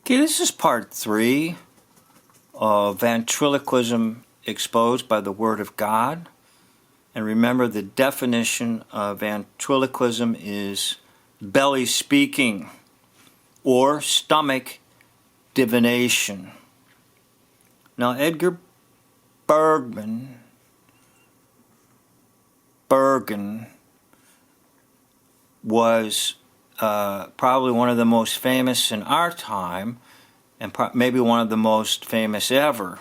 Okay, this is part 3 of Ventriloquism Exposed by the Word of God. And remember, the definition of ventriloquism is belly speaking or stomach divination. Now, Edgar Bergen was probably one of the most famous in our time, and maybe one of the most famous ever.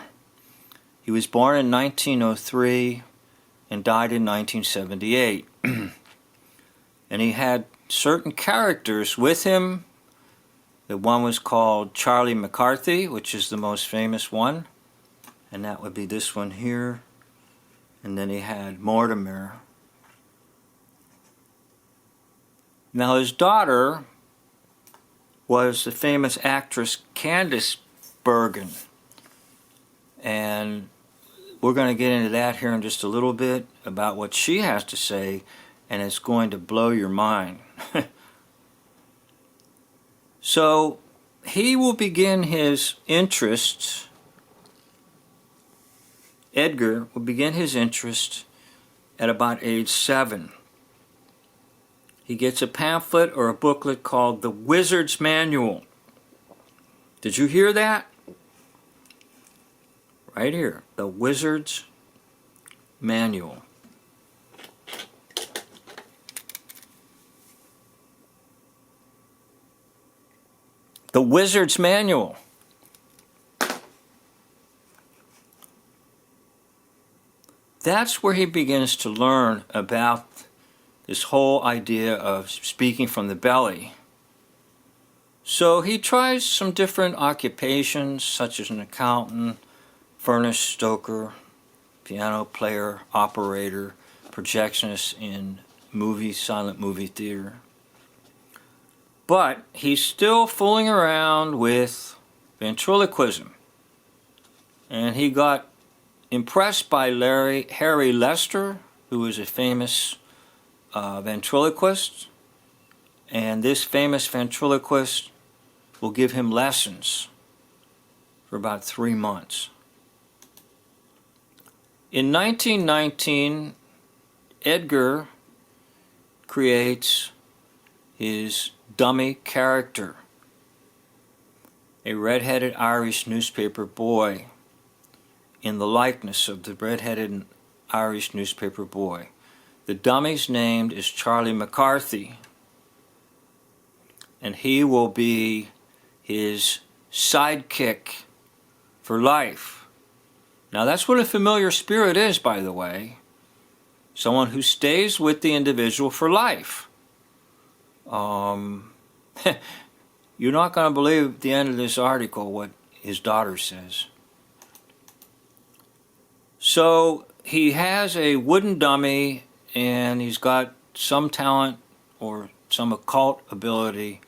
He was born in 1903 and died in 1978. And he had certain characters with him. The one was called Charlie McCarthy, which is the most famous one, and that would be this one here. And then he had Mortimer. Now his daughter was the famous actress Candice Bergen, and we're going to get into that here in just a little bit about what she has to say, and it's going to blow your mind. So he will begin his interests, Edgar will begin his interest at about age 7. He gets a pamphlet or a booklet called The Wizard's Manual. Did you hear that? Right here, The Wizard's Manual. The Wizard's Manual. That's where he begins to learn about this whole idea of speaking from the belly. So he tries some different occupations, such as an accountant, furnace stoker, piano player, operator, projectionist in silent movie theater. But he's still fooling around with ventriloquism. And he got impressed by Harry Lester, who was a famous ventriloquist, and this famous ventriloquist will give him lessons for about 3 months. In 1919, Edgar creates his dummy character, a red-headed Irish newspaper boy, in the likeness of the red-headed Irish newspaper boy. The dummy's name is Charlie McCarthy, and he will be his sidekick for life. Now that's what a familiar spirit is, by the way. Someone who stays with the individual for life. You're not going to believe at the end of this article what his daughter says. So he has a wooden dummy, and he's got some talent or some occult ability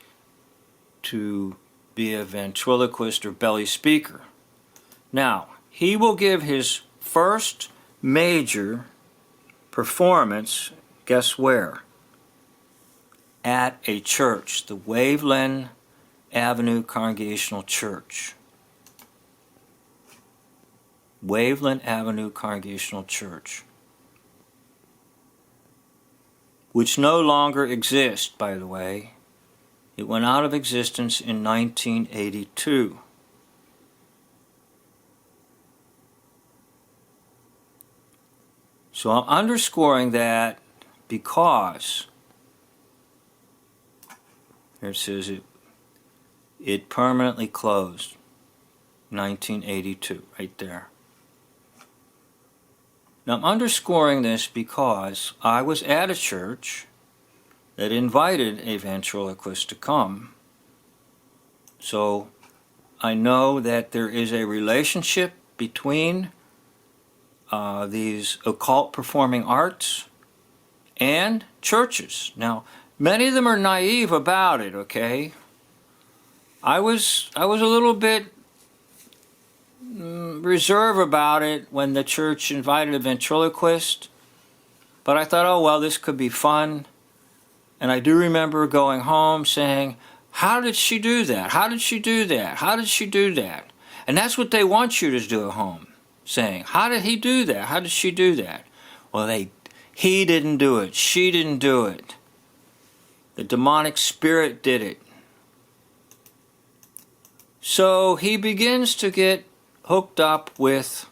to be a ventriloquist or belly speaker. Now, he will give his first major performance, guess where? At a church, the Waveland Avenue Congregational Church. Waveland Avenue Congregational Church, which no longer exists, by the way. It went out of existence in 1982. So I'm underscoring that because here it says it permanently closed, 1982, right there. Now I'm underscoring this because I was at a church that invited a ventriloquist to come. So I know that there is a relationship between these occult performing arts and churches. Now, many of them are naive about it, okay? I was a little bit reserve about it when the church invited a ventriloquist, but I thought, oh well, this could be fun. And I do remember going home saying, How did she do that? How did she do that? How did she do that? And that's what they want you to do at home, saying, how did he do that? How did she do that? Well, he didn't do it. She didn't do it. The demonic spirit did it. So he begins to get hooked up with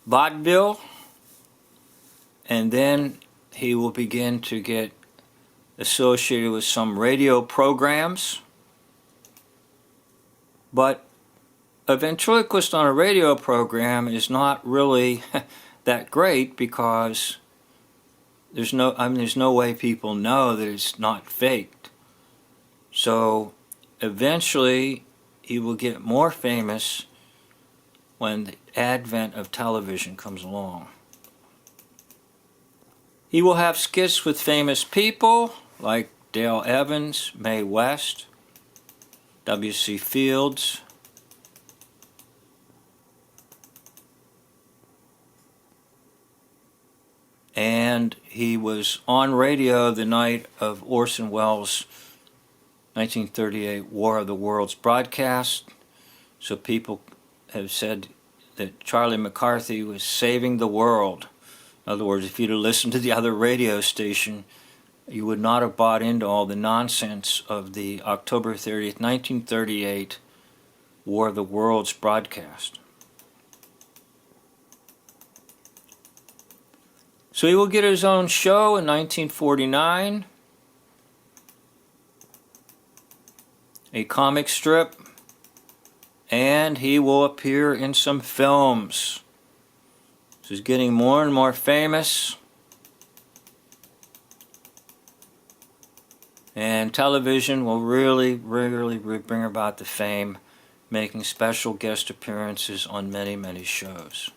vaudeville, and then he will begin to get associated with some radio programs. But a ventriloquist on a radio program is not really that great, because there's no way people know that it's not faked. So eventually he will get more famous when the advent of television comes along. He will have skits with famous people like Dale Evans, Mae West, W.C. Fields, and he was on radio the night of Orson Welles' 1938 War of the Worlds broadcast. So people have said that Charlie McCarthy was saving the world. In other words, if you'd have listened to the other radio station, you would not have bought into all the nonsense of the October 30th, 1938 War of the Worlds broadcast. So he will get his own show in 1949, a comic strip, and he will appear in some films. So he's getting more and more famous. And television will really bring about the fame, making special guest appearances on many, many shows.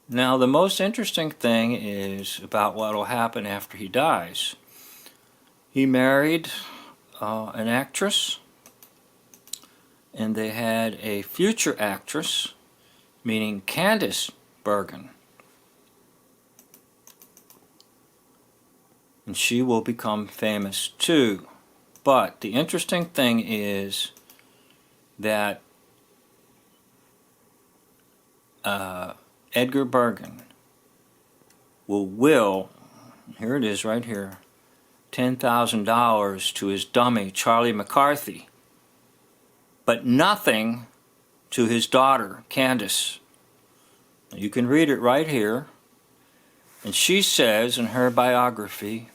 Now, the most interesting thing is about what will happen after he dies. He married an actress, and they had a future actress, meaning Candice Bergen. And she will become famous too. But the interesting thing is that Edgar Bergen will, here it is right here, $10,000 to his dummy, Charlie McCarthy, but nothing to his daughter, Candice. You can read it right here. And she says in her biography,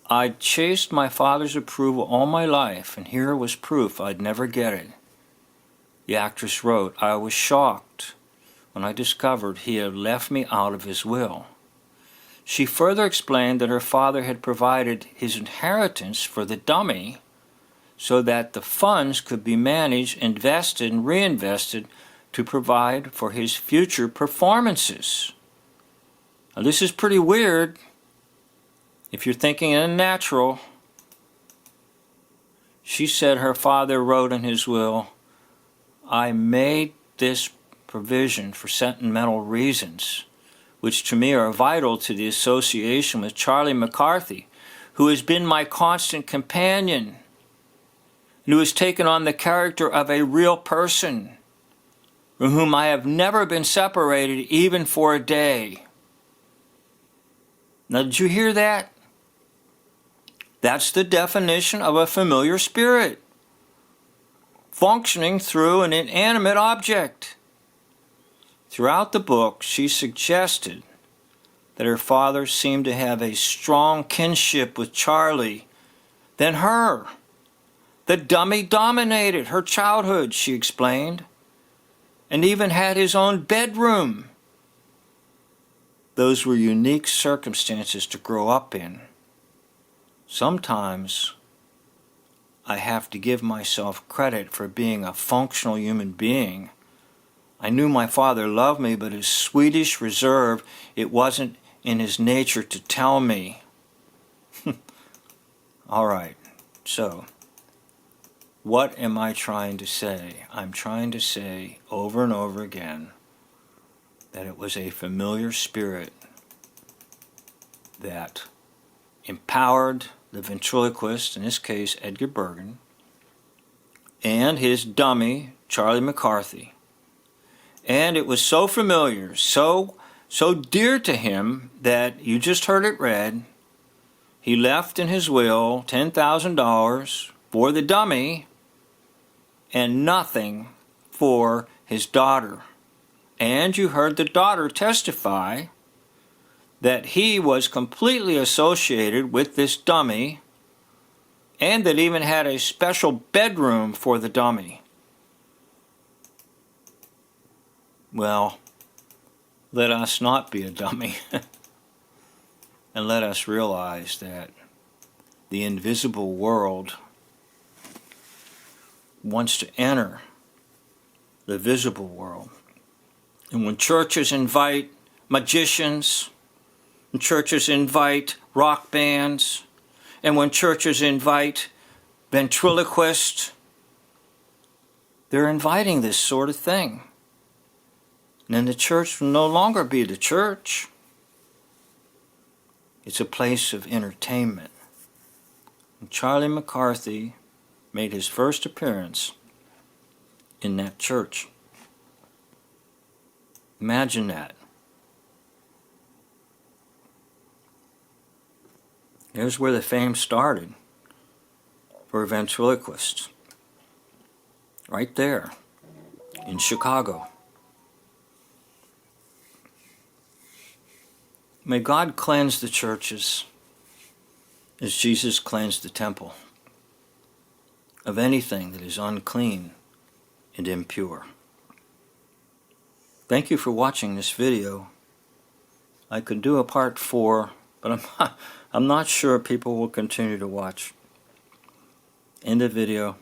"I'd chased my father's approval all my life, and here was proof I'd never get it." The actress wrote, "I was shocked when I discovered he had left me out of his will." She further explained that her father had provided his inheritance for the dummy so that the funds could be managed, invested, and reinvested to provide for his future performances. Now, this is pretty weird if you're thinking unnatural. She said her father wrote in his will, "I made this provision for sentimental reasons, which to me are vital to the association with Charlie McCarthy, who has been my constant companion, and who has taken on the character of a real person, from whom I have never been separated even for a day." Now, did you hear that? That's the definition of a familiar spirit, functioning through an inanimate object. Throughout the book, she suggested that her father seemed to have a strong kinship with Charlie than her. The dummy dominated her childhood, she explained, and even had his own bedroom. Those were unique circumstances to grow up in. Sometimes I have to give myself credit for being a functional human being. I knew my father loved me, but his Swedish reserve, it wasn't in his nature to tell me. All right, so What am I trying to say? I'm trying to say over and over again that it was a familiar spirit that empowered the ventriloquist, in this case Edgar Bergen, and his dummy, Charlie McCarthy. And it was so familiar, so dear to him that you just heard it read. He left in his will $10,000 for the dummy and nothing for his daughter. And you heard the daughter testify that he was completely associated with this dummy and that even had a special bedroom for the dummy. Well, let us not be a dummy and let us realize that the invisible world wants to enter the visible world. And when churches invite magicians, when churches invite rock bands, and when churches invite ventriloquists, they're inviting this sort of thing. And then the church will no longer be the church. It's a place of entertainment. And Charlie McCarthy made his first appearance in that church. Imagine that. Here's where the fame started for ventriloquists. Right there in Chicago. May God cleanse the churches as Jesus cleansed the temple of anything that is unclean and impure. Thank you for watching this video. I could do a part 4, but I'm not sure people will continue to watch. End of video.